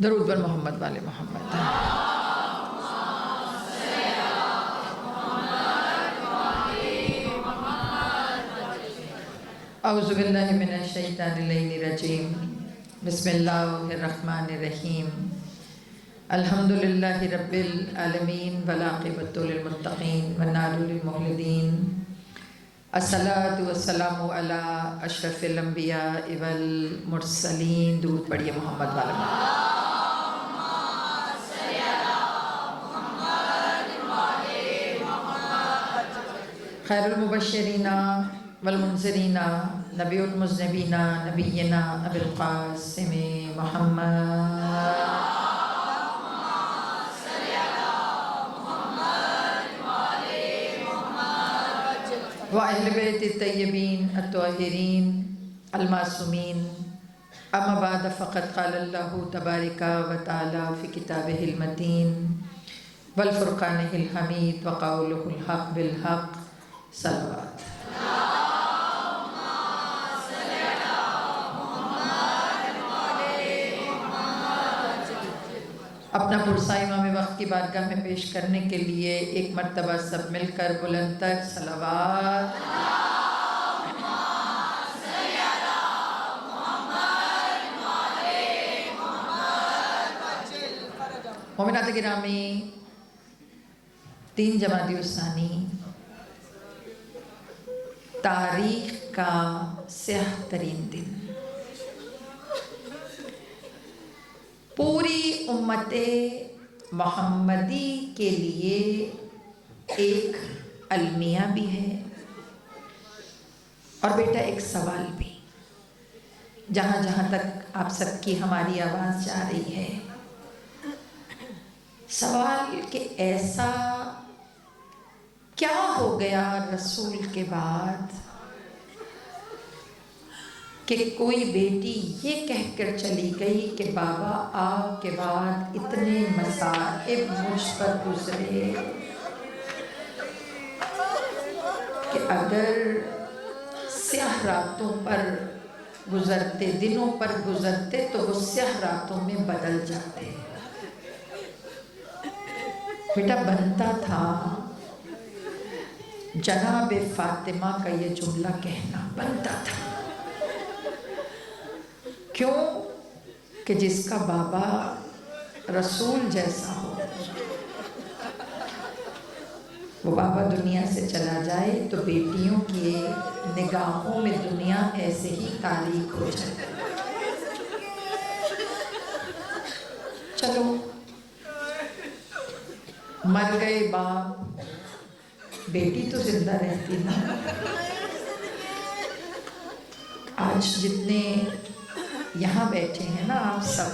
درود بر محمد والے محمد۔ اعوذ باللہ من الشیطان الرجیم، بسم اللہ الرحمن الرحیم، الحمدللہ رب العالمین والعاقبۃ للمتقین والنار للمخلدین، الصلاۃ والسلام علی اشرف الانبیاء والمرسلین۔ درود پڑھیے محمد والے محمد۔ خیر المبشرین والمنذرین نبی المذنبین نبینا ابی القاسم محمد وأہل بیت الطیبین الطاہرین المعصومین۔ اما بعد فقد قال اللہ تبارک و تعالی فی کتابہ المتین والفرقانہ الحمید وقولہ الحق بالحق۔ صلوات۔ اپنا پرسہ امام وقت کی بارگاہ میں پیش کرنے کے لیے ایک مرتبہ سب مل کر بلند تر صلوات۔ مومنات گرامی، 3 جمادی الثانی تاریخ کا سیاہ ترین دن، پوری امت محمدی کے لیے ایک المیہ بھی ہے اور بیٹا ایک سوال بھی۔ جہاں جہاں تک آپ سب کی ہماری آواز جا رہی ہے، سوال کہ ایسا کیا ہو گیا رسول کے بعد کہ کوئی بیٹی یہ کہہ کر چلی گئی کہ بابا آپ کے بعد اتنے مصائب مجھ پر گزرے کہ اگر سیاہ راتوں پر گزرتے، دنوں پر گزرتے تو وہ سیاہ راتوں میں بدل جاتے۔ بیٹا بنتا تھا جناب فاطمہ کا یہ جملہ کہنا، بنتا تھا۔ کیوں؟ کہ جس کا بابا رسول جیسا ہو، وہ بابا دنیا سے چلا جائے تو بیٹیوں کے نگاہوں میں دنیا ایسے ہی تاریک ہو جائے۔ چلو مر گئے باپ، بیٹی تو زندہ رہتی نا۔ آج جتنے یہاں بیٹھے ہیں نا آپ سب،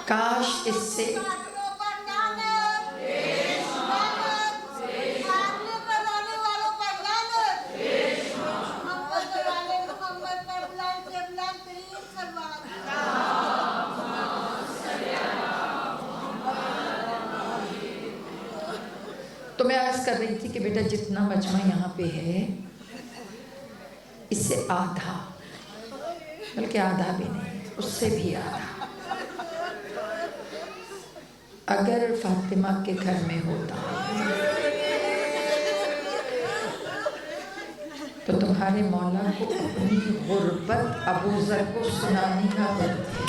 کاش اس سے تو میں عرض کر رہی تھی کہ بیٹا جتنا مجمع یہاں پہ ہے اس سے آدھا، بلکہ آدھا بھی نہیں، اس سے بھی آدھا اگر فاطمہ کے گھر میں ہوتا تو تمہارے مولا کو اپنی غربت ابو ذر کو سنانی نہ پڑتی۔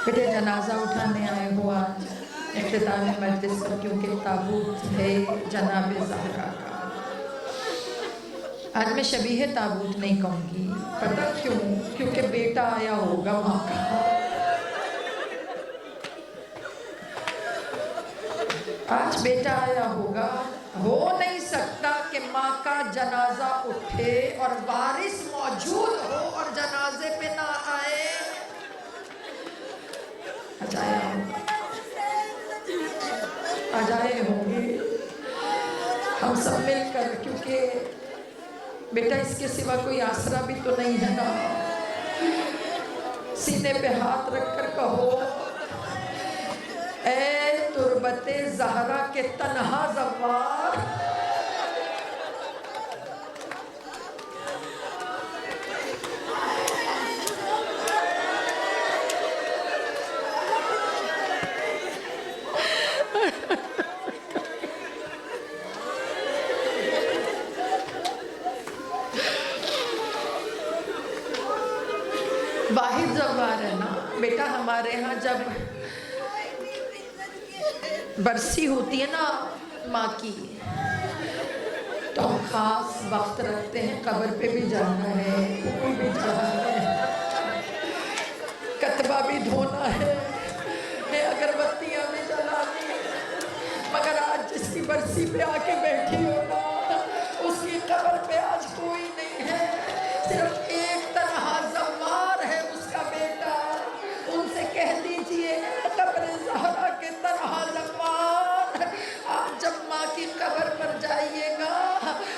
بیٹے جنازہ اٹھانے آئے ہو آج اختتام مجلس پر، کیونکہ تابوت ہے جناب زہرا کا۔ آج میں شبیہ تابوت نہیں کہوں گی، پتہ کیوں؟ کیونکہ بیٹا آیا ہوگا ماں کا۔ آج بیٹا آیا ہوگا، ہو نہیں سکتا کہ ماں کا جنازہ اٹھے اور وارث موجود ہو اور جنازے پہ نہ آئے۔ آجائے ہوں گے ہم سب مل کر، کیونکہ بیٹا اس کے سوا کوئی آسرا بھی تو نہیں ہے نا۔ سینے پہ ہاتھ رکھ کر کہو، اے تربت زہرا کے تنہا زوار، वाहिद जवार है ना बेटा, हमारे यहाँ जब बरसी होती है ना माँ की, तो हम खास वक्त रखते हैं, कब्र पे भी जाना है, फूल भी चढ़ाना है, कतबा भी धोना है, अगरबत्तियाँ भी जलानी है। मगर आज जिसकी बरसी पे आके बैठी हो ना, उसकी कब्र पे आज कोई नहीं है, सिर्फ एक तन्हा ज़व्वार है उसका बेटा। उनसे कह दीजिए कब्र ज़हरा के तन्हा ज़व्वार, आप जब माँ की कब्र पर जाइएगा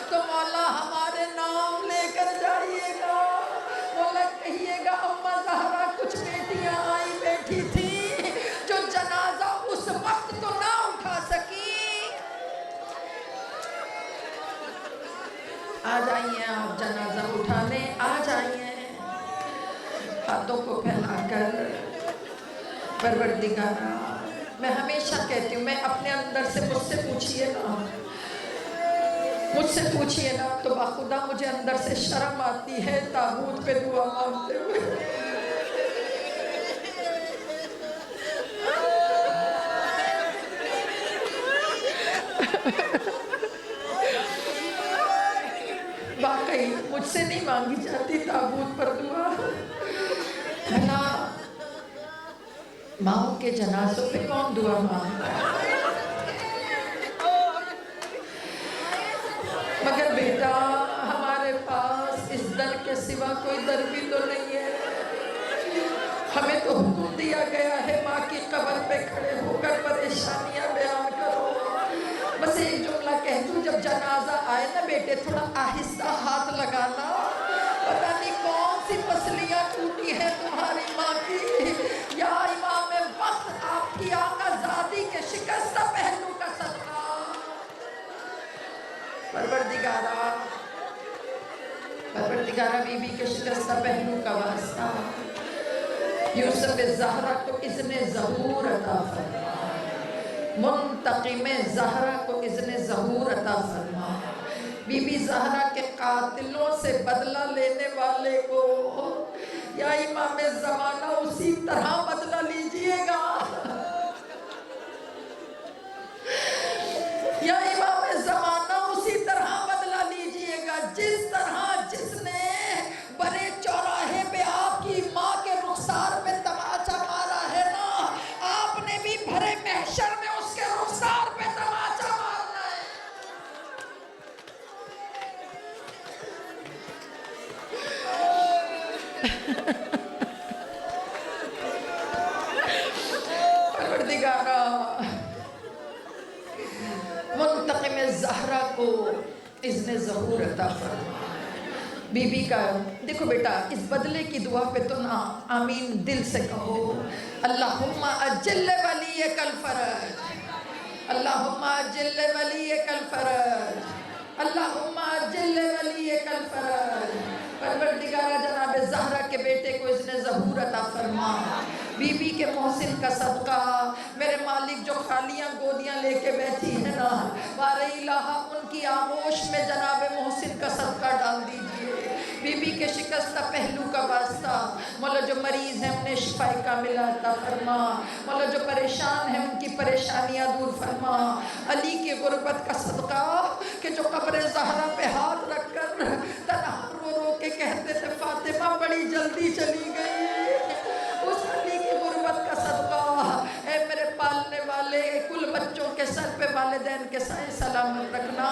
तो मौला हमारे नाम लेकर जाइएगा। मौला कहिएगा अम्मा ज़हरा कुछ बेटियाँ आई बैठी थी जो जनाजा उस वक्त तो ना उठा सकी, आ जाइए आप जनाजा उठाने, आ जाइए। हाथों को फैलाकर परवरदिगारा, मैं हमेशा कहती हूँ, मैं अपने अंदर से मुझसे पूछिए ना तो बाखुदा मुझे अंदर से शर्म आती है ताबूत पे दुआ मांगते हुए। वाकई मुझसे नहीं मांगी जाती ताबूत पर दुआ। भला माओ के जनाजों पे कौन दुआ मांगता है? मगर बेटा हमारे पास इस दर के सिवा कोई दर भी तो नहीं है। हमें तो हुक्म दिया गया है माँ की कब्र पे खड़े होकर परेशानियां बयान करो। बस एक जुमला कह दूं, जब जनाजा आए ना बेटे थोड़ा आहिस्ता हाथ लगाना, पता नहीं कौन सी पसलियां टूटी है तुम्हारी माँ की। या इमाम वक्त आपकी आकाज़ादी के शिकस्ता पहलू का सदका। परवरदिगारा बीबी के शिकस्ता पहलू का वास्ता, यूसुफ ज़हरा को इज़्ने ज़हूर अता फरमा, मुंतक़िम ज़हरा को इज़्ने ज़हूर अता फरमा। बीबी ज़हरा के कातिलों से बदला लेने वाले को या इमाम ज़माना उसी तरह बदला लीजिएगा, या इमाम ज़माना उसी तरह बदला लीजिएगा जिस तरह जिसने बड़े चौराहे पे आपकी माँ के रुखसार पे तमाचा मारा है ना, आपने भी भरे महशर में उसके रुखसार पे तमाचा मारना है। परवरदिगारा मुंतक़िम ज़हरा को इज़्ने ज़हूर अता फरमा। बीबी का देखो बेटा, इस बदले की दुआ पे तो ना आमीन दिल से कहो। अल्लाहुम्मा अज्जिल वलियकल फरज, अल्लाहुम्मा अज्जिल वलियकल फरज, अल्लाहुम्मा अज्जिल वलियकल फरज। परवरदिगारा जनाब ज़हरा के बेटे को इज़्ने ज़हूर अता फरमा। बीबी के मोहसिन का सदका, मेरे मालिक जो खालियाँ गोदियाँ लेके बैठी है ना, वारे इलाहा उनकी आगोश में जनाब मोहसिन का सदका डाल दीजिए। बीबी के शिकस्ता पहलू का वास्ता, मौला जो मरीज़ हैं उन्हें शिफाए कामिला अता फरमा। मौला जो परेशान हैं उनकी परेशानियाँ दूर फरमा। अली की गुर्बत का सदका कि जो कब्र ज़हरा पे हाथ रख कर तन्हा रो रो के कहते थे फातिमा बड़ी जल्दी चली गई, उस अली की गुर्बत का सदका ए मेरे पालने वाले कुल बच्चों के सर पे वालिदैन के साए सलामत रखना।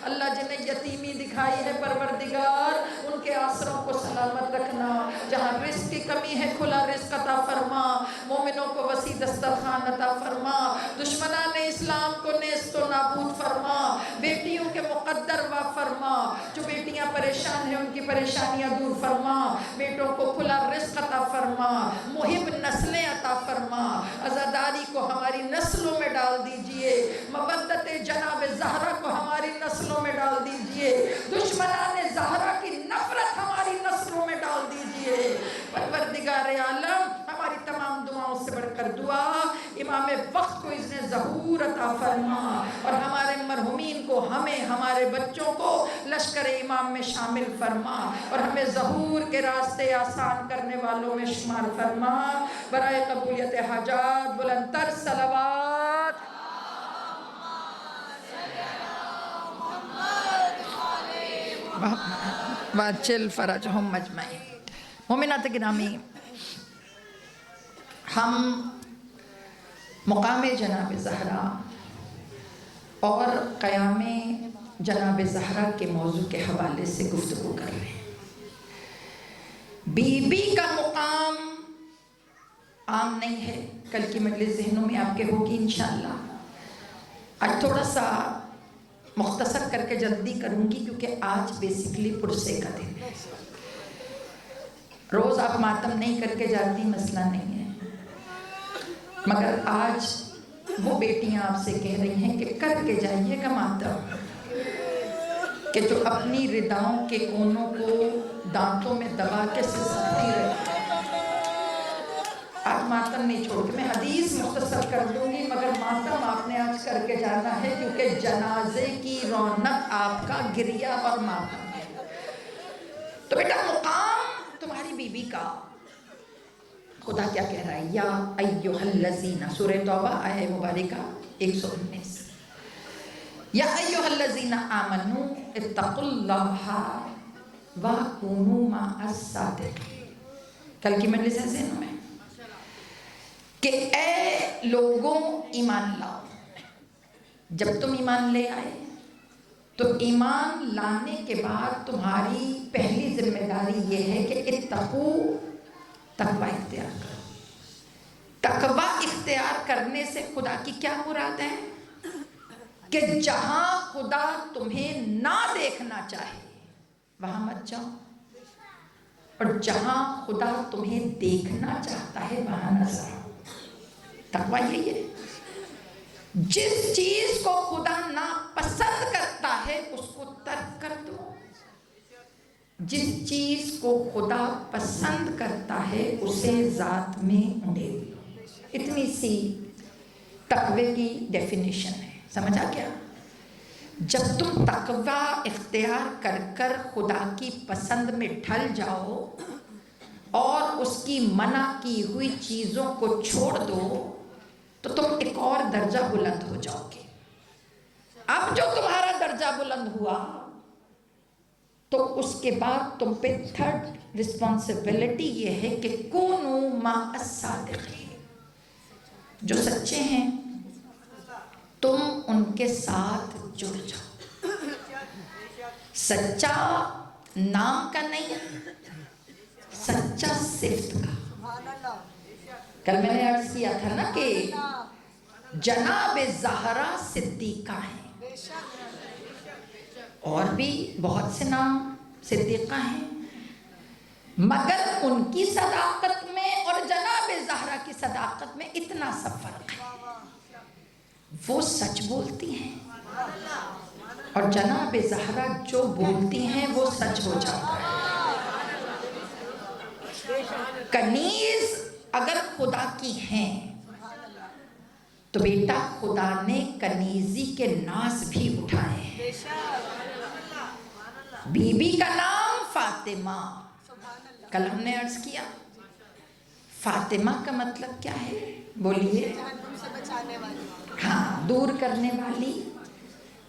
अल्लाह जिन्हें यतीमी दिखाई है परवरदिगार उनके आसरों को सलामत रखना। जहाँ रिस्क की कमी है खुला रिस्क अता फरमा, मोमिनों को वसी दस्तरखान अता फरमा, दुश्मनान इस्लाम को नेस्तो नाबूद फरमा, बेटियों के मुकद्दर वा फरमा, जो बेटियां परेशान हैं उनकी परेशानियां दूर फरमा, बेटों को खुला रिस्क अता फरमा, मुहिब नस्लें अता फरमा, अज़ादारी को हमारी नस्लों में डाल दीजिए, मबद्दत जनाब ज़हरा को हमारी नस्लों में डाल दीजिए, दुश्मनाने ज़हरा की नफरत हमारी नस्लों में डाल दीजिए। परवरदिगार आलम हमारी तमाम दुआओं से बढ़कर दुआ इमाम امام وقت کو اذن ظہور عطا فرما، اور ہمارے مرحومین کو، ہمیں، ہمارے بچوں کو لشکر امام میں شامل فرما، اور ہمیں ظہور کے راستے آسان کرنے والوں میں شمار فرما، برائے قبولیت حاجات بلند تر صلوات۔ واجل فرجہم مجمعین۔ مومنات گرامی، ہم مقام جناب زہرا اور قیام جناب زہرا کے موضوع کے حوالے سے گفتگو کر رہے ہیں۔ بی بی کا مقام عام نہیں ہے، کل کی مجلس ذہنوں میں آپ کے ہوگی انشاءاللہ۔ آج تھوڑا سا مختصر کر کے جلدی کروں گی کیونکہ آج بیسیکلی پرسے کا دن ہے۔ روز آپ ماتم نہیں کر کے جاتی، مسئلہ نہیں ہے، مگر آج وہ بیٹیاں آپ سے کہہ رہی ہیں کہ کر کے جائیے گا ماتم، کہ جو اپنی رداؤں کے کونوں کو دانتوں میں دبا کے سسکتی رہتی ہے۔ آج ماتم نہیں چھوڑ کے، میں حدیث مختصر کر دوں گی، مگر ماتم آپ نے آج کر کے جانا ہے کیونکہ جنازے کی رونق آپ کا گریہ اور ماتم ہے۔ تو بیٹا مقام تمہاری بی بی کا، خدا کیا کہہ رہا ہے؟ یا ایھا الذین، سورہ توبہ آیہ مبارکہ 119، یا ایھا الذین آمنوا اتقوا اللہ وکونوا مع الصادقین۔ کل کی مجلس ہے ذہنوں میں کہ اے لوگوں ایمان لاؤ۔ جب تم ایمان لے آئے تو ایمان لانے کے بعد تمہاری پہلی ذمہ داری یہ ہے کہ اتقو، تقوی اختیار کرو۔ تقوی اختیار کرنے سے خدا کی کیا مراد ہے؟ کہ جہاں خدا تمہیں نہ دیکھنا چاہے وہاں مت جاؤ، اور جہاں خدا تمہیں دیکھنا چاہتا ہے وہاں نظر آؤ۔ تقوی یہی ہے، جس چیز کو خدا ناپسند کرتا ہے اس کو ترک کر دو، جس چیز کو خدا پسند کرتا ہے اسے ذات میں انڈیل دو۔ اتنی سی تقوی کی ڈیفینیشن ہے، سمجھا کیا؟ جب تم تقوی اختیار کر کر خدا کی پسند میں ڈھل جاؤ اور اس کی منع کی ہوئی چیزوں کو چھوڑ دو تو تم ایک اور درجہ بلند ہو جاؤ گے۔ اب جو تمہارا درجہ بلند ہوا تو اس کے بعد تم پہ تھرڈ رسپانسبلٹی یہ ہے کہ کونوا مع الصادقین، جو سچے ہیں تم ان کے ساتھ جڑ جاؤ۔ سچا نام کا نہیں، سچا صفت کا۔ کل میں نے عرض کیا تھا نا کہ جناب زہرا صدیقہ ہیں، اور بھی بہت سے نام صدیقہ ہیں، مگر ان کی صداقت میں اور جناب زہرا کی صداقت میں اتنا سا فرق ہے، وہ سچ بولتی ہیں اور جناب زہرا جو بولتی ہیں وہ سچ ہو جاتا ہے۔ کنیز اگر خدا کی ہیں تو بیٹا خدا نے کنیزی کے ناز بھی اٹھائے ہیں۔ بی بی کا نام فاطمہ، کل ہم نے عرض کیا فاطمہ کا مطلب کیا ہے؟ بولیے۔ ہاں، دور کرنے والی،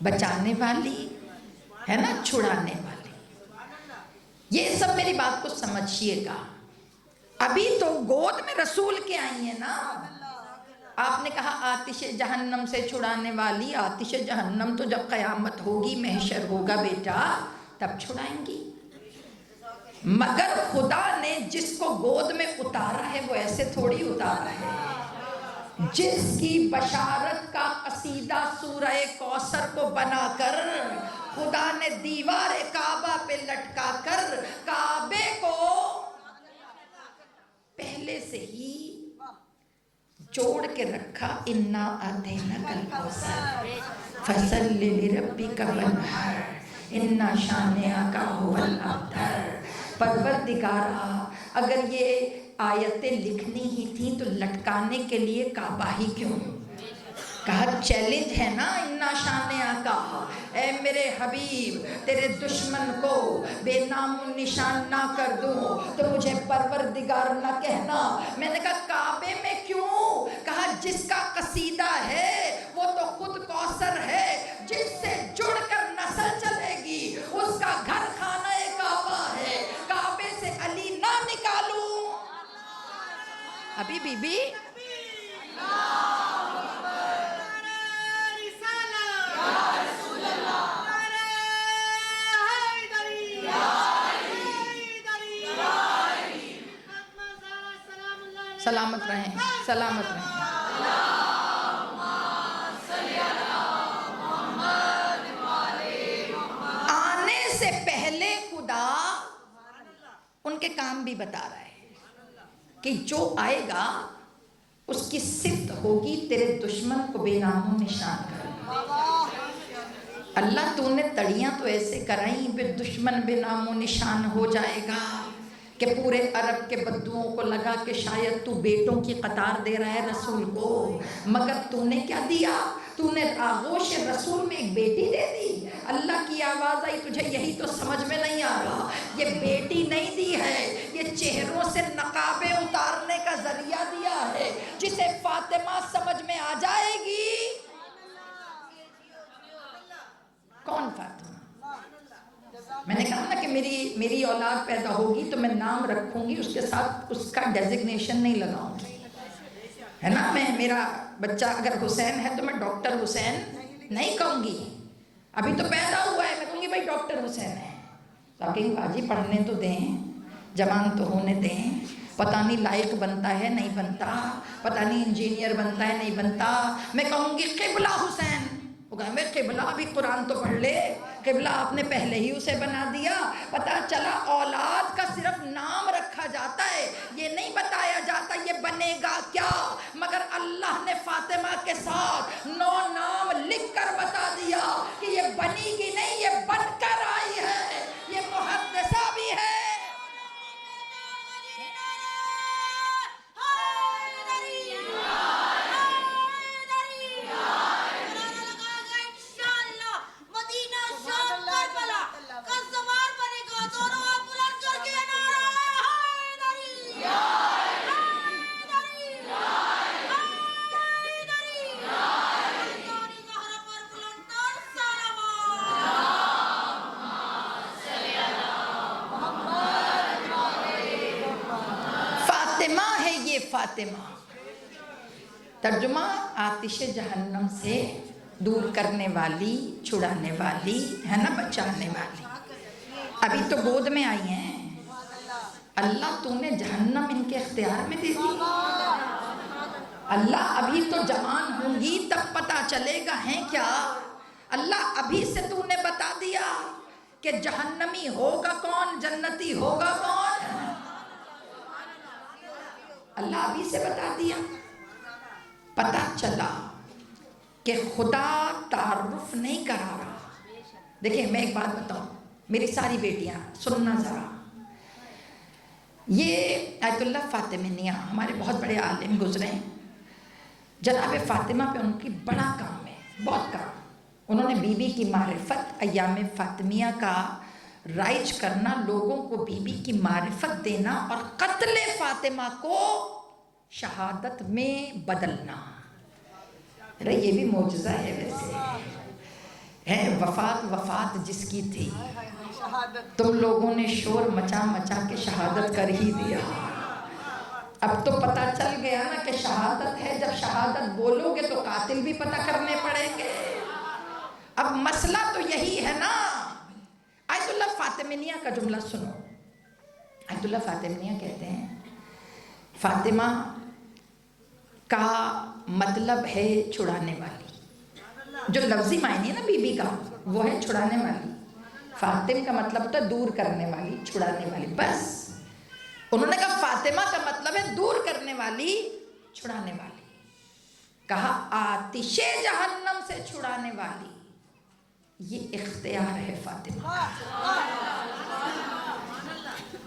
بچانے والی ہے نا، چھڑانے والی۔ یہ سب میری بات کو سمجھیے گا۔ ابھی تو گود میں رسول کے آئی ہیں نا، آپ نے کہا آتش جہنم سے چھڑانے والی، آتش جہنم تو جب قیامت ہوگی، محشر ہوگا بیٹا، تب چھڑائیں گی۔ مگر خدا نے جس کو گود میں اتارا ہے وہ ایسے تھوڑی اتارا ہے، جس کی بشارت کا قصیدہ سورہ کوثر کو بنا کر خدا نے دیوار کعبہ پہ لٹکا کر کعبے کو پہلے سے ہی جوڑ کے رکھا۔ انا اعطیناک الکوثر فصلی لربک وانحر ان شانئک ھو الابتر۔ پروردگارا، اگر یہ آیتیں لکھنی ہی تھیں تو لٹکانے کے لیے کعبہ ہی کیوں؟ کہا چیلنج ہے نا انا شان آقا، اے میرے حبیب تیرے دشمن کو بے نام و نشان نہ کر دوں تو مجھے پروردگار نہ کہنا۔ میں نے کہا کعبے میں کیوں؟ کہا جس کا قصیدہ ہے وہ تو خود کوثر ہے، جس سے جڑ کر نسل چلے گی اس کا گھر خانہ کعبہ ہے، کعبے سے علی نہ نکالوں۔ ابھی بی بی سلامت رہیں، سلامت رہیں۔ آنے سے پہلے خدا ان کے کام بھی بتا رہا ہے کہ جو آئے گا اس کی صفت ہوگی تیرے دشمن کو بے نام و نشان کر۔ اللہ تو نے تڑیاں تو ایسے کرائیں بے دشمن بے نام و نشان ہو جائے گا کہ پورے عرب کے بدوؤں کو لگا کہ شاید تو بیٹوں کی قطار دے رہا ہے رسول کو، مگر تو نے کیا دیا؟ تو نے آغوش رسول میں ایک بیٹی دے دی۔ اللہ کی آواز آئی تجھے یہی تو سمجھ میں نہیں آ رہا، یہ بیٹی نہیں دی ہے، یہ چہروں سے نقابیں اتارنے کا ذریعہ دیا ہے، جسے فاطمہ سمجھ میں آ جائے گی۔ کون فاطمہ؟ میں نے کہا نا کہ میری اولاد پیدا ہوگی تو میں نام رکھوں گی، اس کے ساتھ اس کا ڈیزگنیشن نہیں لگاؤں گی، ہے نا۔ میرا بچہ اگر حسین ہے تو میں ڈاکٹر حسین نہیں کہوں گی، ابھی تو پیدا ہوا ہے میں کہوں گی بھائی ڈاکٹر حسین ہے، تو آپ کہیں باجی پڑھنے تو دیں، جوان تو ہونے دیں، پتہ نہیں لائق بنتا ہے نہیں بنتا، پتہ نہیں انجینئر بنتا ہے نہیں بنتا، میں کہوں گی قبلہ حسین، وہ کہیں میں قبلہ ابھی قرآن تو پڑھ لے، قبلہ آپ نے پہلے ہی اسے بنا دیا۔ پتہ چلا اولاد کا صرف نام رکھا جاتا ہے، یہ نہیں بتایا جاتا یہ بنے گا کیا، مگر اللہ نے فاطمہ کے ساتھ 9 نام لکھ کر بتا دیا کہ یہ بنی گی نہیں، یہ بن کر آئی ہے، یہ محدثہ بھی ہے۔ فاطمہ ترجمہ آتش جہنم سے دور کرنے والی، چھڑانے والی ہے نا، بچانے والی۔ ابھی تو گود میں آئی ہیں، اللہ تو نے جہنم ان کے اختیار میں دے دی۔ اللہ ابھی تو جوان ہوں گی تب پتہ چلے گا ہیں کیا، اللہ ابھی سے تو نے بتا دیا کہ جہنمی ہوگا کون، جنتی ہوگا کون، اللہ ابھی سے بتا دیا۔ پتہ چلا کہ خدا تعارف نہیں کرا رہا۔ دیکھیں میں ایک بات بتاؤں، میری ساری بیٹیاں سننا ذرا، یہ آیت اللہ فاطمیہ ہمارے بہت بڑے عالم گزرے ہیں، جناب فاطمہ پہ ان کی بڑا کام ہے، بہت کام۔ انہوں نے بی بی کی معرفت، ایام فاطمیہ کا رائج کرنا، لوگوں کو بی بی کی معرفت دینا اور قتل فاطمہ کو شہادت میں بدلنا۔ ارے یہ بھی معجزہ ہے ویسے، ہے وفات جس کی تھی، تم لوگوں نے شور مچا مچا کے شہادت کر ہی دیا۔ اب تو پتہ چل گیا نا کہ شہادت ہے، جب شہادت بولو گے تو قاتل بھی پتہ کرنے پڑیں گے۔ اب مسئلہ تو یہی ہے نا۔ آیت اللہ فاطمیہ کا جملہ سنو، آیت اللہ فاطمیہ کہتے ہیں فاطمہ کا مطلب ہے چھڑانے والی، جو لفظی معنی ہے نا بی بی کا وہ ہے چھڑانے والی، فاطم کا مطلب ہوتا ہے دور کرنے والی، چھڑانے والی، بس انہوں نے کہا فاطمہ کا مطلب ہے دور کرنے والی، چھڑانے والی۔ کہا آتش جہنم سے چھڑانے والی، یہ اختیار ہے فاطمہ کا،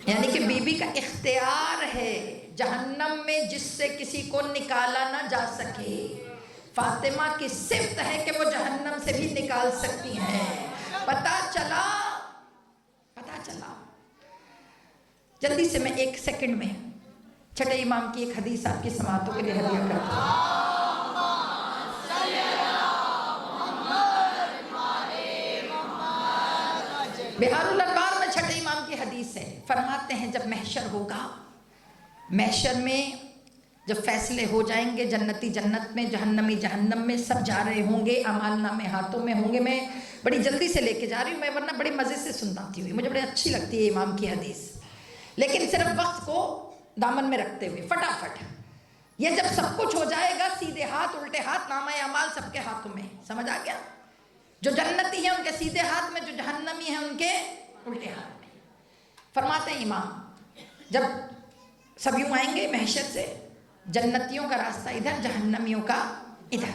یعنی کہ بی بی کا اختیار ہے जहन्नम में जिससे किसी को निकाला ना जा सके। फातिमा की सिफ्त है कि वो जहन्नम से भी निकाल सकती हैं। पता चला। जल्दी से मैं 1 सेकंड में छठे इमाम की एक हदीस आपकी समातों के लिए हदिया करता हूँ। बिहारुल अनवार में छठे इमाम की हदीस है। फरमाते हैं जब महशर होगा, महशर में जब फैसले हो जाएंगे, जन्नती जन्नत में, जहन्नमी जहन्नम में, सब जा रहे होंगे, अमाल नामे हाथों में होंगे। मैं बड़ी जल्दी से लेके जा रही हूँ, मैं वरना बड़े मज़े से सुनती हुई, मुझे बड़ी अच्छी लगती है इमाम की हदीस, लेकिन सिर्फ वक्त को दामन में रखते हुए फटाफट। ये जब सब कुछ हो जाएगा, सीधे हाथ उल्टे हाथ, नामा अमाल सबके हाथों में, समझ आ गया? जो जन्नती हैं उनके सीधे हाथ में, जो जहन्नमी हैं उनके उल्टे हाथ में। फरमाते हैं इमाम जब सब यूं आएंगे महशर से, जन्नतियों का रास्ता इधर, जहन्नमियों का इधर।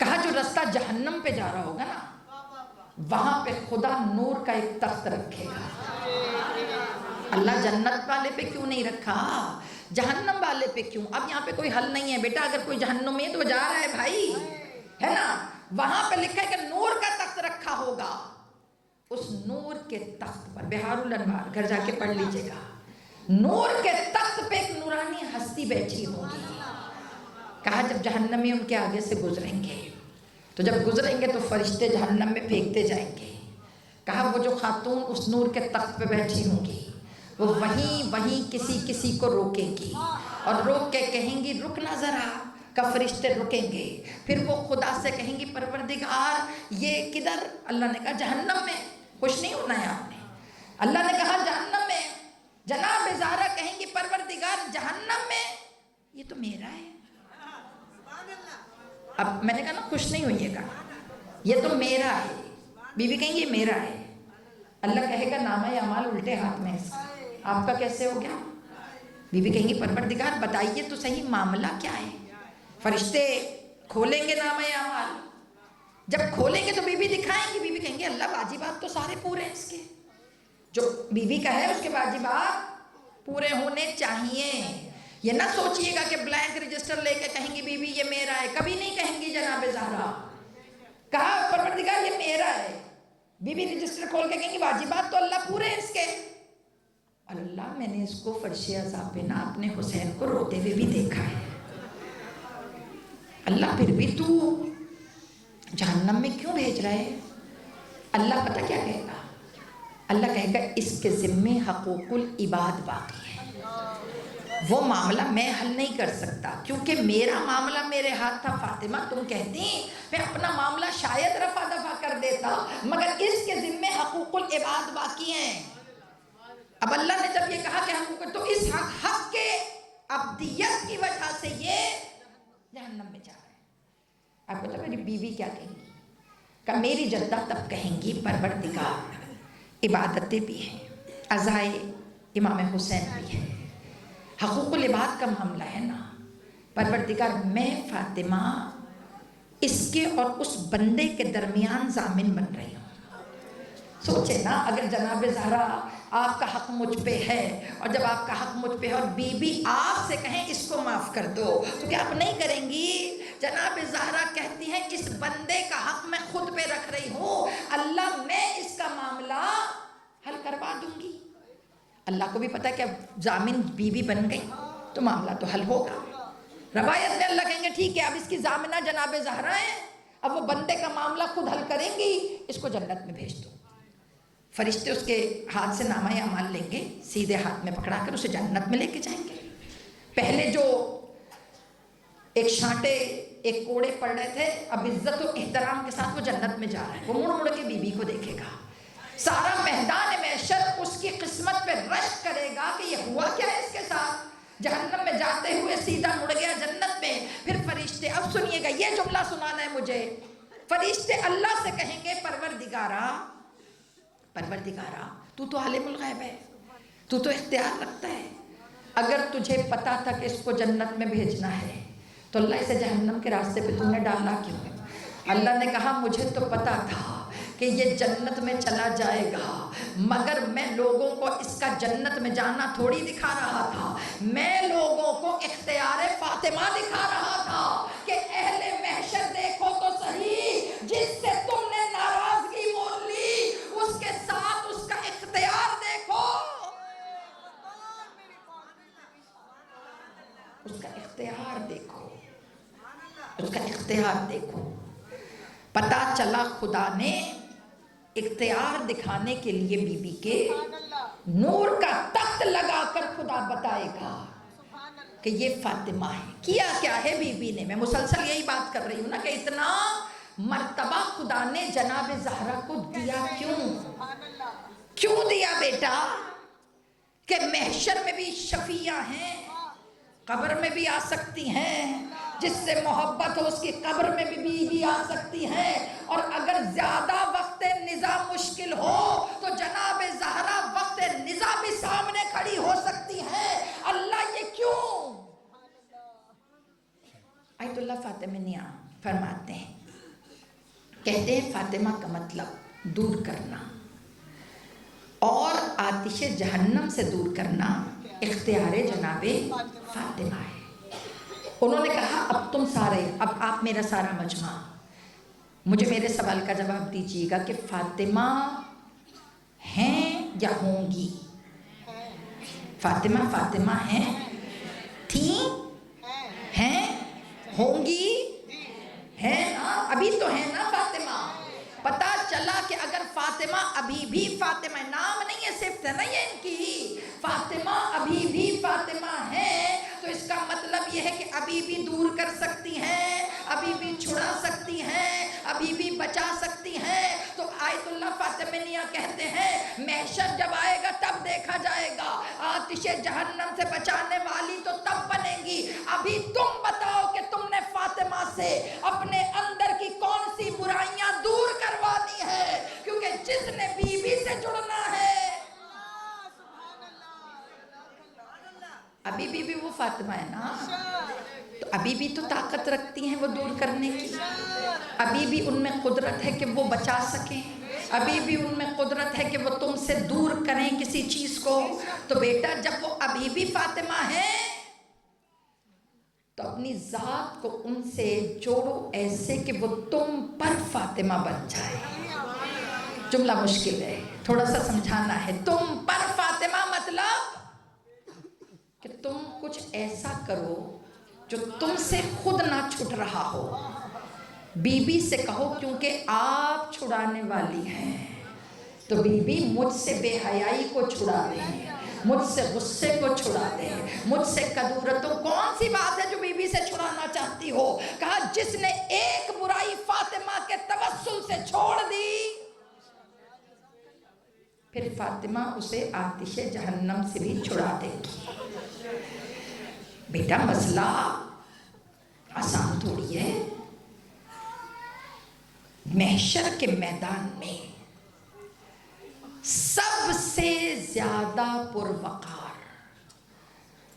कहा जो रास्ता जहन्नम पे जा रहा होगा ना, वहां पे खुदा नूर का एक तख्त रखेगा। अल्लाह जन्नत वाले पे क्यों नहीं रखा, जहन्नम वाले पे क्यों? अब यहाँ पे कोई हल नहीं है बेटा, अगर कोई जहन्नम में है तो वो जा रहा है भाई, है ना? वहां पे लिखा है कि नूर का तख्त रखा होगा। उस नूर के तख्त पर, बिहारुल अनवार घर जाके पढ़ लीजिएगा, नूर के तख्त पे एक नूरानी हस्ती बैठी होगी। कहा जब जहन्नमी उनके आगे से गुजरेंगे, तो जब गुजरेंगे तो फरिश्ते जहन्नम में फेंकते जाएंगे। कहा वो जो खातून उस नूर के तख्त पे बैठी होंगी, वो वहीं किसी को रोकेंगी और रोक के कहेंगी रुकना जरा। का फरिश्ते रुकेंगे, फिर वो खुदा से कहेंगी परवरदिगार ये किधर? अल्लाह ने कहा जहन्नम में। खुश नहीं होना है आपने? अल्लाह ने कहा जहन्नम में। जनाब ज़हरा कहेंगी परवरदिगार जहन्नम में, ये तो मेरा है। अब मैंने कहा ना खुश नहीं होइएगा, ये तो मेरा है। बीवी कहेंगी ये मेरा है। अल्लाह कहेगा नामा अमाल उल्टे हाथ में इसका, आपका कैसे हो गया? बीवी कहेंगी परवरदिगार बताइए तो सही मामला क्या है। फरिश्ते खोलेंगे नामा अमाल, जब खोलेंगे तो बीवी दिखाएंगी। बीवी कहेंगे अल्लाह वाजिबात तो सारे पूरे हैं इसके, जो बीवी का है उसके वाजिबात पूरे होने चाहिए। ये ना सोचिएगा कि ब्लैंक रजिस्टर लेके कहेंगी बीवी ये मेरा है, कभी नहीं कहेंगी जनाब ज़हरा। कहा परवरदिगार ये मेरा है, बीवी रजिस्टर खोल के कहेंगी वाजिबात तो अल्लाह पूरे हैं इसके। अल्लाह मैंने इसको फर्शे अज़ाब पे ना अपने हुसैन को रोते हुए भी देखा है, अल्लाह फिर भी तू जहन्नम में क्यों भेज रहा है? अल्लाह पता क्या कहेगा? अल्लाह कहेगा इसके ज़िम्मे हकूकुल इबाद बाकी है, वो मामला मैं हल नहीं कर सकता, क्योंकि मेरा मामला मेरे हाथ था। फातिमा तुम कहती मैं अपना मामला शायद रफा दफा कर देता, मगर इसके ज़िम्मे हकूकुल इबाद बाकी हैं। अब अल्लाह ने जब ये कहा कि हकूक, तो इस हक के अब्दियत की वजह से ये जहन्नम में जा रहा है। आपको तो मेरी बीवी क्या कहेंगी? का मेरी जद्दा तब कहेंगी परवरदिगार इबादतें भी हैं, अज़ाए इमाम हुसैन भी है, हकूकुल इबाद का मामला है ना। परवरदिगार मैं फातिमा इसके और उस बंदे के दरमियान जामिन बन रही हूँ। सोचे ना अगर जनाब ज़हरा आपका हक मुझ पे है, और जब आपका हक मुझ पे है और बीबी आपसे कहें इसको माफ़ कर दो, तो क्या आप नहीं करेंगी? जनाब ज़हरा कहती हैं इस बंदे का हक मैं खुद पे रख रही हूँ, अल्लाह मैं इसका मामला हल करवा दूंगी। अल्लाह को भी पता है कि अब जामिन बीबी बन गई तो मामला तो हल होगा। रवायत में अल्लाह कहेंगे ठीक है अब इसकी जामिना जनाब ज़हरा है, अब वो बंदे का मामला खुद हल करेंगी, इसको जन्नत में भेज दो। फरिश्ते उसके हाथ से नामा अमाल लेंगे, सीधे हाथ में पकड़ाकर उसे जन्नत में लेके जाएंगे। पहले जो एक छांटे एक कोड़े पड़ रहे थे, अब इज्जत और एहतराम के साथ वो जन्नत में जा रहा है। वो मुड़ मुड़ के बीबी को देखेगा, सारा मैदान महशर उसकी किस्मत पे रश्क करेगा कि ये हुआ क्या है इसके साथ। जहन्नम में जाते हुए सीधा मुड़ गया जन्नत में। फिर फरिश्ते, अब सुनिएगा ये जुमला सुनाना है मुझे। फरिश्ते अल्लाह से कहेंगे परवरदिगारा तू तो आलिमुल गैब है, तू तो इख्तियार रखता है, अगर तुझे पता था कि इसको जन्नत में भेजना है तो अल्लाह इसे जहन्नम के रास्ते पे तूने डाला क्यों? अल्लाह ने कहा मुझे तो पता था کہ یہ جنت میں چلا جائے گا، مگر میں لوگوں کو اس کا جنت میں جانا تھوڑی دکھا رہا تھا، میں لوگوں کو اختیار فاطمہ دکھا رہا تھا کہ اہل محشر دیکھو تو صحیح، جس سے تم نے ناراضگی مول لی اس کے ساتھ اس کا اختیار دیکھو، اس کا اختیار دیکھو، اس کا اختیار دیکھو۔ پتہ چلا خدا نے اختیار دکھانے کے لیے بی بی کے نور کا تخت لگا کر خدا بتائے گا کہ یہ فاطمہ ہے۔ کیا ہے بی بی نے، میں مسلسل یہی بات کر رہی ہوں نا کہ اتنا مرتبہ خدا نے جناب زہرا کو دیا کیوں دیا بیٹا؟ کہ محشر میں بھی شفیعہ ہیں، قبر میں بھی آ سکتی ہیں، جس سے محبت ہو اس کی قبر میں بھی آ سکتی ہیں، اور اگر زیادہ وقت نزا مشکل ہو تو جناب زہرا وقت نزا بھی سامنے کھڑی ہو سکتی ہیں۔ اللہ یہ کیوں؟ آیت اللہ فاطمیہ فرماتے ہیں، کہتے ہیں فاطمہ کا مطلب دور کرنا، اور آتش جہنم سے دور کرنا اختیار جناب فاطمہ ہے۔ انہوں نے کہا اب تم سارے، اب آپ میرا سارا مجمع مجھے میرے سوال کا جواب دیجیے گا کہ فاطمہ ہیں یا ہوں گی؟ فاطمہ ہیں، تھیں، ہیں، ہوں گی، ہیں نا، ابھی تو ہیں نا فاطمہ۔ پتا چلا کہ اگر فاطمہ ابھی بھی فاطمہ، نام نہیں ہے صفت ہے نا یہ ان کی، فاطمہ ابھی بھی فاطمہ ہے، تو اس کا مطلب یہ ہے کہ ابھی بھی دور کر سکتی ہیں، ابھی بھی چھڑا سکتی ہیں، ابھی بھی بچا سکتی ہیں۔ تو آیت اللہ فاطمیہ کہتے ہیں محشر جب آئے گا تب دیکھا جائے گا، آتش جہنم سے بچانے والی تو تب بنے گی۔ ابھی تم بتاؤ کہ تم نے فاطمہ سے اپنے اندر کی کون سی برائیاں دور کروانی ہے، کیونکہ جس نے بی بی سے جڑنا ہے ابھی بھی وہ فاطمہ ہے نا، تو ابھی بھی تو طاقت رکھتی ہیں وہ دور کرنے کی، ابھی بھی ان میں قدرت ہے کہ وہ بچا سکیں، ابھی بھی ان میں قدرت ہے کہ وہ تم سے دور کریں کسی چیز کو۔ تو بیٹا جب وہ ابھی بھی فاطمہ ہیں تو اپنی ذات کو ان سے جوڑو ایسے کہ وہ تم پر فاطمہ بن جائے۔ جملہ مشکل ہے، تھوڑا سا سمجھانا ہے۔ تم پر فاطمہ مطلب کہ تم کچھ ایسا کرو جو تم سے خود نہ چھٹ رہا ہو۔ بی بی سے کہو کیونکہ آپ چھڑانے والی ہیں تو بی بی مجھ سے بے حیائی کو چھڑا دیں، مجھ سے غصے کو چھڑا دیں، مجھ سے کدورتوں، کون سی بات ہے جو بی بی سے چھڑانا چاہتی ہو؟ کہا جس نے ایک برائی فاطمہ کے توسل سے چھوڑ دی پھر فاطمہ اسے آتش جہنم سے بھی چھڑا دے گی۔ بیٹا مسئلہ آسان تھوڑی ہے۔ محشر کے میدان میں سب سے زیادہ پروقار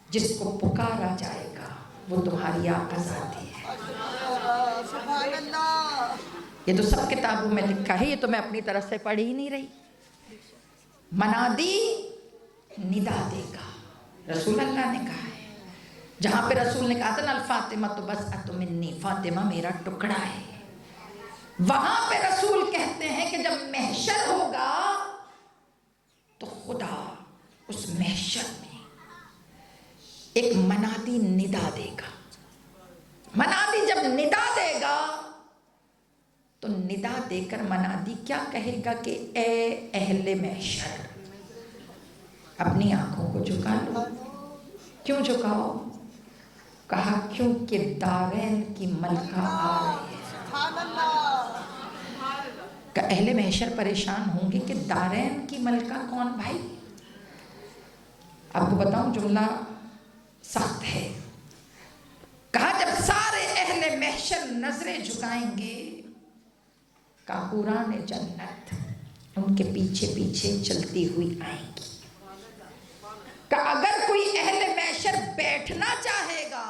جس کو پکارا جائے گا وہ تمہاری آقا ذاتی ہے۔ سبحان اللہ۔ یہ تو سب کتابوں میں لکھا ہے، یہ تو میں اپنی طرف سے پڑھ ہی نہیں رہی۔ منادی ندا دے گا، رسول اللہ نے کہا ہے، جہاں پہ رسول نے کہا تھا نا الفاطمہ تو بس منی، فاطمہ میرا ٹکڑا ہے، وہاں پہ رسول کہتے ہیں کہ جب محشر ہوگا تو خدا اس محشر میں ایک منادی ندا دے گا۔ منادی جب ندا دے گا تو ندا دے کر منادی کیا کہے گا کہ اے اہل محشر اپنی آنکھوں کو جھکا لو۔ کیوں جھکاؤ؟ کہا کیونکہ دارین کی ملکہ آ رہی ہے۔ سبحان اللہ۔ کہ اہل محشر پریشان ہوں گے کہ دارین کی ملکہ کون بھائی؟ آپ کو بتاؤں جملہ سخت ہے۔ کہا جب سارے اہل محشر نظریں جھکائیں گے کافوران جنت ان کے پیچھے پیچھے چلتی ہوئی آئیں گی۔ کہ اگر کوئی اہل محشر بیٹھنا چاہے گا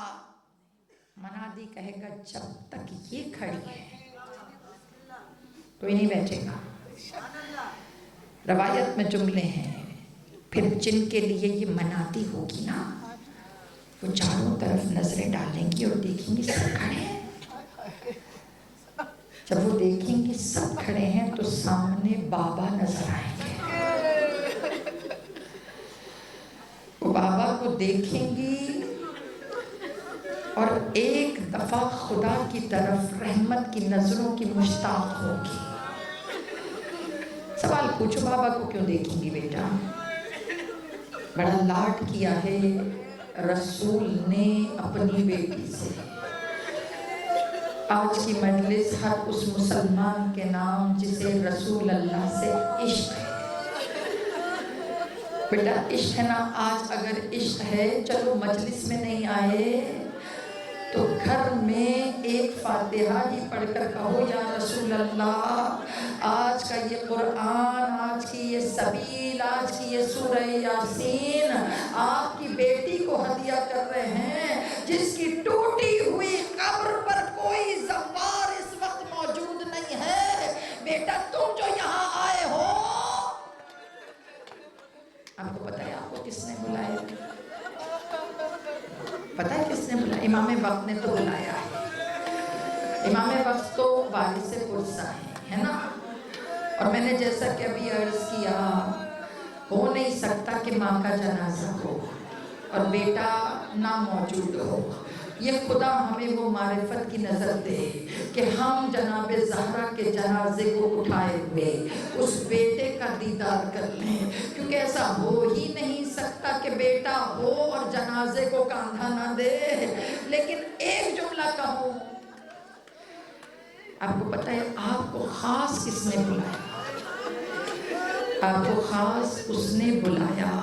کہے گا جب تک یہ کھڑی ہے کوئی نہیں بیٹھے گا۔ रवायत में जुमले हैं, फिर जिनके लिए ये मनाती होगी ना, वो चारों तरफ नजरें डालेंगी और देखेंगी सब खड़े हैं। जब वो देखेंगी सब खड़े हैं तो सामने बाबा नजर आएंगे। वो बाबा को देखेंगी और एक दफा खुदा की तरफ रहमत की नजरों की मुश्ताक होगी। सवाल पूछो, बाबा को क्यों देखेंगी बेटा? बड़ा लाड किया है रसूल ने अपनी बेटी से। आज की मजलिस हर उस मुसलमान के नाम जिसे रसूल अल्लाह से इश्क है। बेटा इश्क है ना? आज अगर इश्क है, चलो मजलिस में नहीं आए तो घर में एक फातिहा ही पढ़कर कहो, या रसूल अल्लाह, आज का ये कुरान, आज की ये सबील, आज की ये सूरह यासीन आपकी बेटी को हदिया कर रहे हैं, जिसकी टूटी हुई कब्र पर कोई ज़व्वार इस वक्त मौजूद नहीं है। बेटा तुम जो यहाँ आए हो, आपको पता है आपको किसने बुलाया? पता है किसने बुलाया? इमाम वक्त ने तो बुलाया है। इमाम वक्त तो वारिस पुरसा है ना? और मैंने जैसा कि अभी अर्ज किया, हो नहीं सकता कि माँ का जनाजा हो और बेटा ना मौजूद हो। ये खुदा हमें वो मारिफत की नज़र दे कि हम जनाबे ज़हरा के जनाजे को उठाए हुए उस बेटे का दीदार कर लें, क्योंकि ऐसा हो ही नहीं सकता कि बेटा हो और जनाजे को कांधा ना दे। लेकिन एक जुमला कहूँ, आपको पता है आपको खास किसने बुलाया? आपको खास उसने बुलाया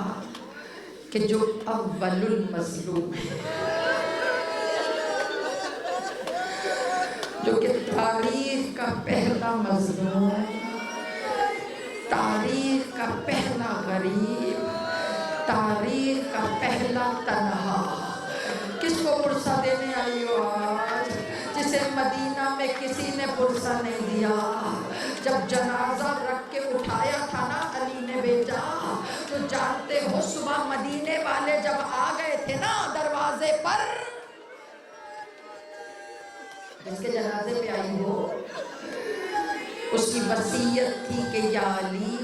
कि जो अव्वलुल मज़लूम है, जो कि तारीख का पहला मज़लूम, तारीख का पहला गरीब, तारीख का पहला तन्हा। किसको पुरसा देने आई हो आज? जिसे मदीना में किसी ने पुरसा नहीं दिया। जब जनाजा रख के उठाया था ना अली ने बेटा, तो जानते हो सुबह मदीने वाले जब आ गए थे ना दरवाजे पर, जिसके जनाजे पे आई हो, उसकी वसीयत थी कि या अली,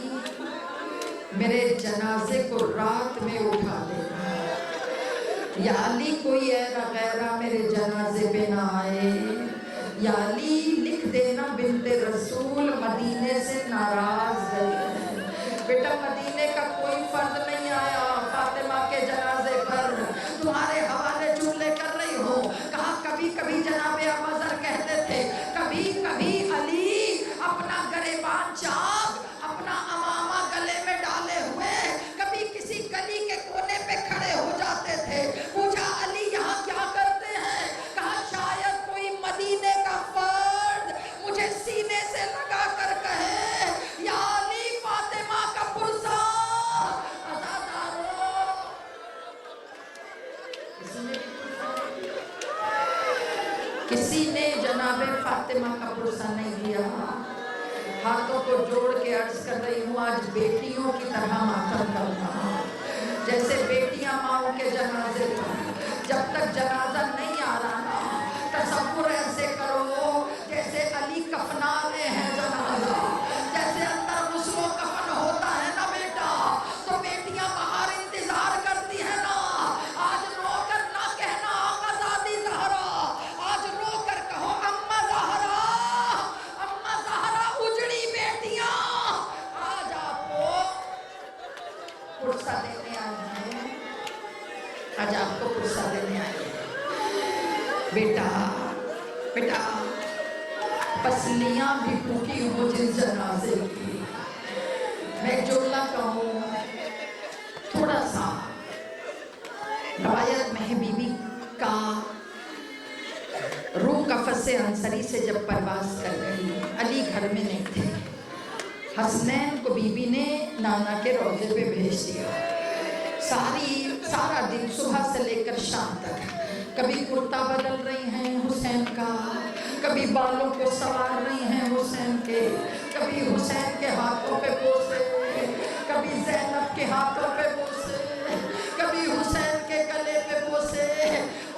मेरे जनाजे को रात में उठा देना। या अली, कोई ऐरा गैरा मेरे जनाजे पे ना आए। या अली, लिख देना बिन्ते रसूल मदीने से नाराज है। बेटा मदीने का कोई फर्द नहीं आया फातिमा के जनाजे पर, तुम्हारे हवाले जुमले कर रही हो। कहा कभी कभी जनाबे अबूज़र कहते थे, कभी कभी अली अपना गरेबान चाक, अपना अमामा गले में डाले हुए कभी किसी गली के कोने पे खड़े हो जाते थे। पूछा अली यहाँ क्या करते हैं? कहा शायद कोई मदीने का फर्द मुझे सीने से लगा कर कहे, या अली फातिमा का पुरसा अज़ादारो। किसी ने जनाबे फातिमा का पुरसा नहीं दिया। हाथों को जोड़ के अर्ज कर रही हूँ, आज बेटियों की तरह मातम करना। जैसे बेटियां माओ के जनाजे पर, जब तक जनाजा नहीं आ रहा, तसव्वुर ऐसे करो जैसे अली कफनाने हैं जनाजा। जैसे अंदर गुस्लो कफन होता है ना बेटा, तो बेटियां बाहर इंतजार करती है ना। आज रोकर ना कहना आज़ादी ज़हरा, आज रोकर कहो अम्मा ज़हरा, अम्मा ज़हरा उजड़ी बेटियां आज आपको पुरसा देने आई हैं। आज आपको पुरसा देने आई है। बेटा बेटा पसलियां भी टूटी हो जिस जनाजे की। मैं जुमला कहूँ थोड़ा सा, रवायत में है बीबी का रूह का फसे अंसरी से जब परवास कर रही, अली घर में नहीं थे। हसनैन को बीबी ने नाना के रोजे पे भेज दिया। सारा दिन सुबह से लेकर शाम तक कभी कुर्ता बदल रही हैं हुसैन का, कभी बालों को संवार रही हैं हुसैन के, कभी हुसैन के हाथों पे बोसे, कभी ज़ैनब के हाथों पे बोसे, कभी हुसैन के गले पे बोसे।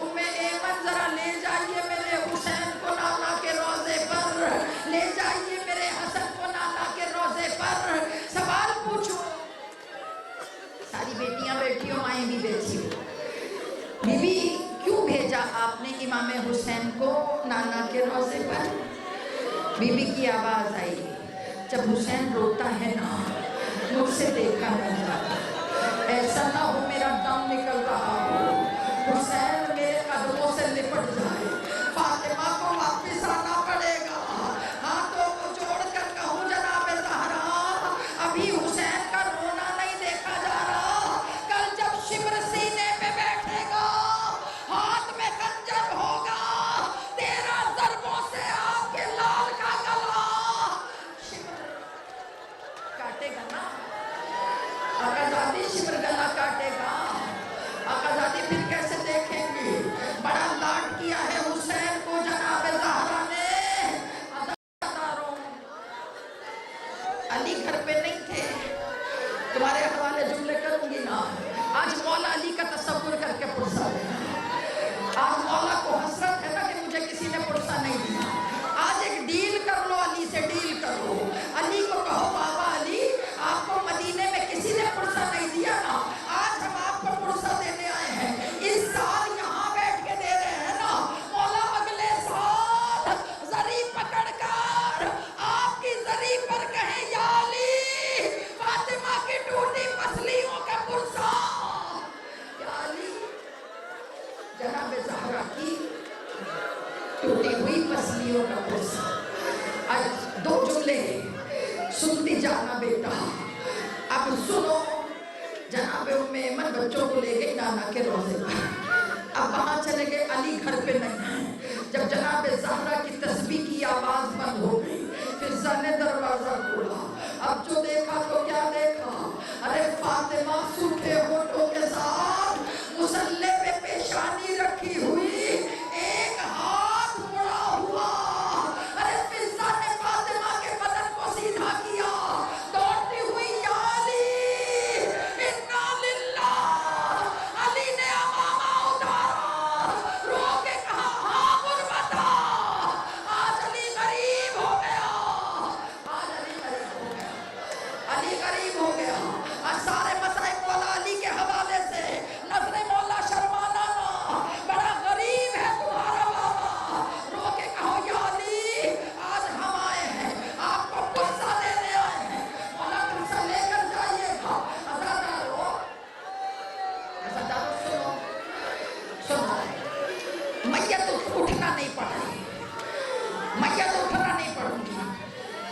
उम्मे ऐमन जरा ले जाइए मेरे हुसैन को नाना के रोज़े पर, ले जाइए मेरे हसन को नाना के रोज़े पर। सवाल पूछो, सारी बेटियां बैठी हो, माएँ भी बैठी हो। बीबी क्यों भेजा आपने इमाम हुसैन को नाना के रोज़े पर? बीबी की आवाज़ आई, जब हुसैन रोता है ना, मुझसे देखा न जाता, ऐसा ना हो मेरा दम निकल रहा हो, हुसैन मेरे कदमों से लिपट जाए, फातिमा को वापस आना पड़ेगा। हाथों को जोड़कर कहूँ जनाब ज़हरा, अभी हुसैन का रोना नहीं देखा जा रहा। कल जब शिब्र सीने पे बैठेगा, हाथ में खंजर होगा, 13 ज़रबों से आपके लाल का गला शिब्र काटेगा ना। आकाज़ादी शिब्र गला काटेगा। आकाज़ादी फिर कैसे देखेंगे? बड़ा लाड किया है हुसैन को जनाब ज़हरा ने। अज़ादारों, अली घर पे नहीं थे, तुम्हारे हवाले जुमले करूंगी ना। आज मौला अली का तसव्वुर करके पुरसा देना। आज मौला को हसरत है ना कि मुझे किसी ने पुरसा नहीं दिया। आज एक डील कर लो, अली से डील करो। अली को कहो, बाबा अली आपको मदीने में किसी ने पुरसा नहीं दिया ना, आज हम आपको पुरसा देने आए हैं। इस साल यहाँ बैठ के दे रहे हैं ना, मौला अगले साल जरी पकड़कर आपकी जरी पर कहे, या अली फातिमा की टूटी पसलियों का पुरसा, या अली जनाब ज़हरा की टूटी हुई पसलियों का पुरसा। आज 2 जुमले सुनती जाना बेटा। अब सुनो, जनाब उम्मे ऐमन बच्चों को ले गई नाना के रोज़े पर। अब वहाँ चले गए, अली घर पे नहीं है। जब जनाब ज़हरा की तस्बीह की आवाज़ बंद हो गई, फिज़ा ने दरवाज़ा खोला। अब जो देखा तो क्या देखा, अरे फातिमा सूखे होठों के साथ मुसल्ले पे पेशानी रखी हुई, एक हाथ मुड़ा हुआ। अरे फिज़ा ने फातिमा के बदन को सीधा किया, दौड़ती हुई, या अली इन्ना लिल्लाह। अली ने अमामा उतारा, रो के कहा, हाँ गुरबता, आज अली गरीब हो गया, आज अली गरीब हो गया, अली गरीब हो गया। आज सारे मसाइब मौला अली के हवाले से, नजरे मौला शर्माना ना, बड़ा गरीब है तुम्हारा बाबा। रो के कहो, या अली आज हम आए हैं, आपको पुरसा देने आए हैं, मौला पुरसा लेकर जाइएगा। अज़ादारों, अज़ादारों सुनो, सुनो, मैयत उठना नहीं पड़ रही, मैयत उठना नहीं पड़ूंगी,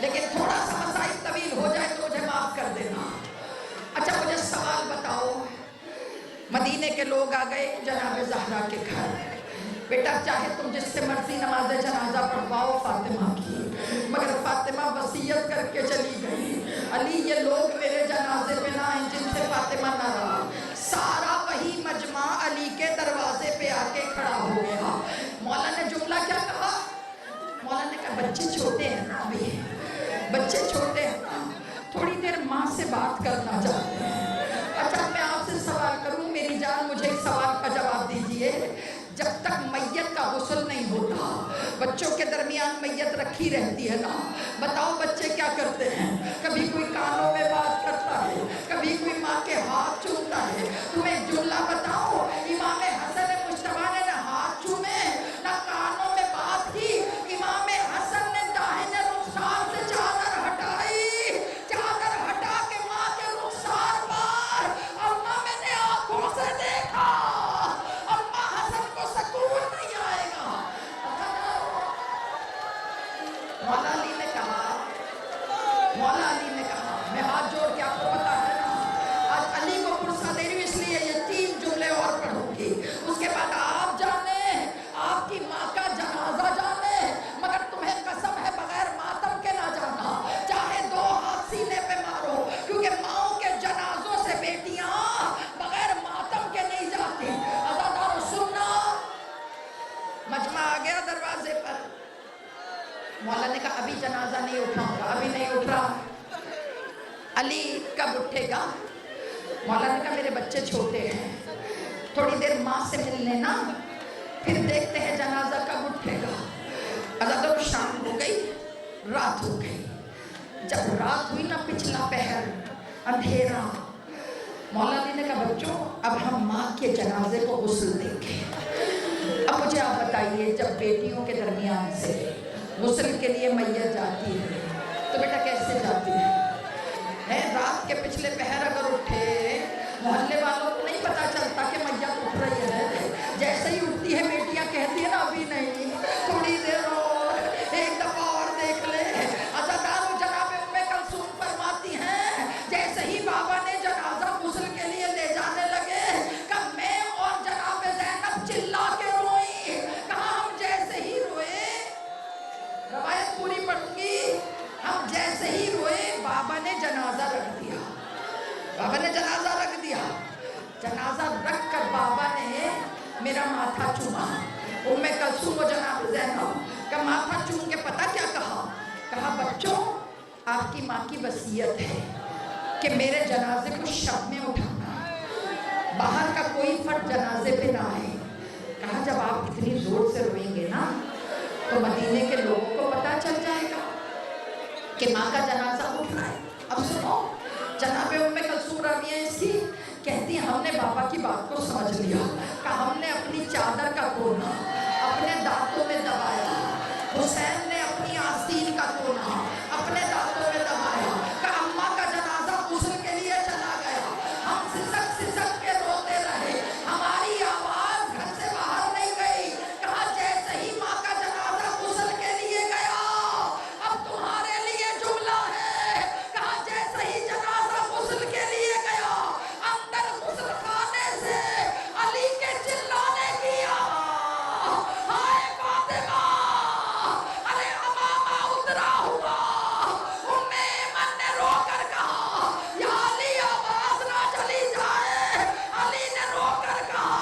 लेकिन थोड़ा सा मसाइल तवील हो जाए तो मुझे माफ कर देना। अच्छा मुझे सवाल बताओ, मदीने के लोग आ गए जनाब ज़हरा के घर। बेटा चाहे तुम जिससे मर्जी नमाज जनाजा पढ़वाओ फातिमा की, मगर फातिमा वसीयत करके चली गई, अली ये लोग मेरे जनाजे पे ना आए जिनसे फातिमा ना रहा। सारा वही मजमा अली के दरवाजे पे आके खड़ा हो गया। मौला ने जुमला क्या कहा? मौला ने कहा, बच्चे छोटे हैं ना, अभी बच्चे छोटे हैं ना, थोड़ी देर माँ से बात करना चाहते हैं। अच्छा मैं आपसे सवाल करूं, मेरी जान मुझे एक सवाल का जवाब दीजिए। जब तक मैयत का गुस्ल नहीं होता, बच्चों के दरमियान मैयत रखी रहती है ना, बताओ बच्चे क्या करते हैं? कभी कोई कानों में बात करता है, कभी कोई माँ के हाथ चूमता है। तुम्हें एक जुमला बताओ, इमाम हसन मुश्तबा ने ना हाथ चूमे ना कानों में बात की। इमाम हसन ने दाहिने रुखसार से चादर हटाई, चादर हटा के माँ के रुखसार पर, अम्मा मैंने आंखों से देखा, अम्मा हसन को सकून नहीं आएगा। मौला अली ने कहा, मौला अली ने कहा, मैं हाथ जोड़ के आपको पता है ना, आज अली को पुरसा दे रही हूँ, इसलिए ये 3 जुमले और कहा अभी जनाजा नहीं उठाऊंगा, अभी नहीं उठ रहा। अली कब उठेगा? मौला ने कहा मेरे बच्चे छोटे हैं, थोड़ी देर माँ से मिल लेना, फिर देखते हैं जनाजा कब उठेगा। अगर शाम हो गई, रात हो गई। जब रात हुई ना, पिछला पहर, अंधेरा, मौला अली ने कहा बच्चों अब हम माँ के जनाजे को गुस्ल देंगे। अब मुझे आप बताइए, जब बेटियों के दरमियान से गुस्ल के लिए मैयत जाती है तो बेटा कैसे जाती है? रात के पिछले पहर अगर उठे, मोहल्ले वालों को नहीं पता चलता कि मैयत उठ रही है। जैसे ही उठती है बेटियां कहती है ना अभी नहीं, थोड़ी देर और, एक दफा और देख ले। अज़ादारो जनाब उम्मे कलसूम फरमाती हैं, जैसे ही बाबा ने जनाजा गुस्ल के लिए ले जाने लगे, कब मैं और जनाब ज़ैनब चिल्ला के रोई। कहा हम जैसे ही रोए, रवायत पूरी पढ़ूंगी, हम जैसे ही रोए बाबा ने जनाजा रख दिया। बाबा ने जनाजा रख दिया। जनाजा रख कर बाबा ने मेरा माथा चूमा। उम्मे कलसूम व जनाब ज़ैनब का माथा चूम के पता क्या कहा? कहा बच्चों आपकी माँ की वसीयत है कि मेरे जनाजे को शब में उठाना, बाहर का कोई फर्द जनाजे पे ना आए। कहा जब आप इतनी जोर से रोएंगे ना तो मदीने के लोगों को पता चल जाएगा कि माँ का जनाजा उठ रहा है। अब सुनो, जनाबे उम्मे कलसूम राविया इसकी कहती है हमने बाबा की बात को समझ लिया। कहा हमने अपनी चादर का कोना अपने दांतों में दबाया, हुसैन ने अपनी आस्तीन का कोना अपने दांतों में दबाया। कहा अम्मा का जनाजा गुस्ल के लिए चला गया, हम सिसक सिसक के रोते रहे, हमारी आवाज घर से बाहर नहीं गई। कहा जैसे ही माँ का जनाजा गुस्ल के लिए गया, अब तुम्हारे लिए जुमला है। कहा जैसे ही जनाजा गुस्ल के लिए गया, अंदर गुस्ल खाने से अली के चिल्लाने की आवाज, हाय फातिमा, अरे अमामा उतरा हुआ। उम्मे ऐमन ने रोकर कहा या अली आवाज ना चली जाए। अली ने रोकर कहा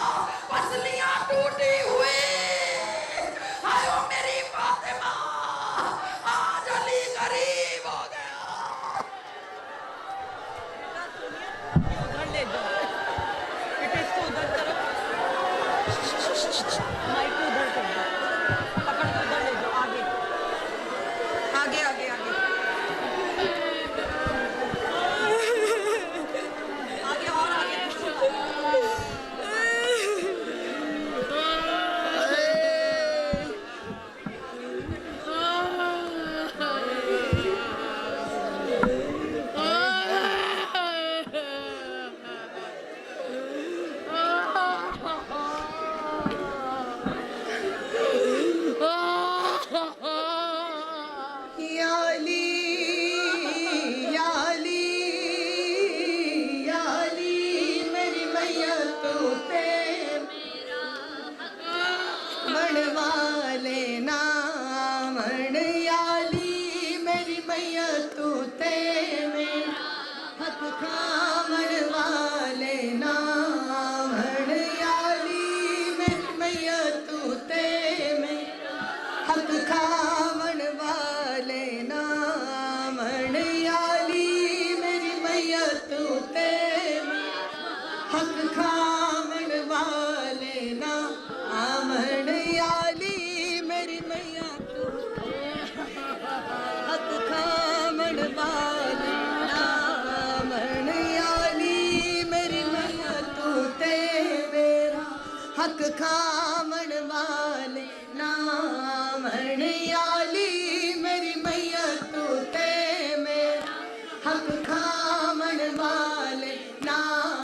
पसलियां टूटी हुई, हाय ओ मेरी फातिमा, आज अली गरीब हो गया। उधर ले जाओ बेटा, इसको उधर करो, माइक को उधर करो, पकड़ के उधर ले जाओ, आगे आगे आगे आगे आगे और आगे या अली, या अली, या अली, मेरी मैया तो ते बनवा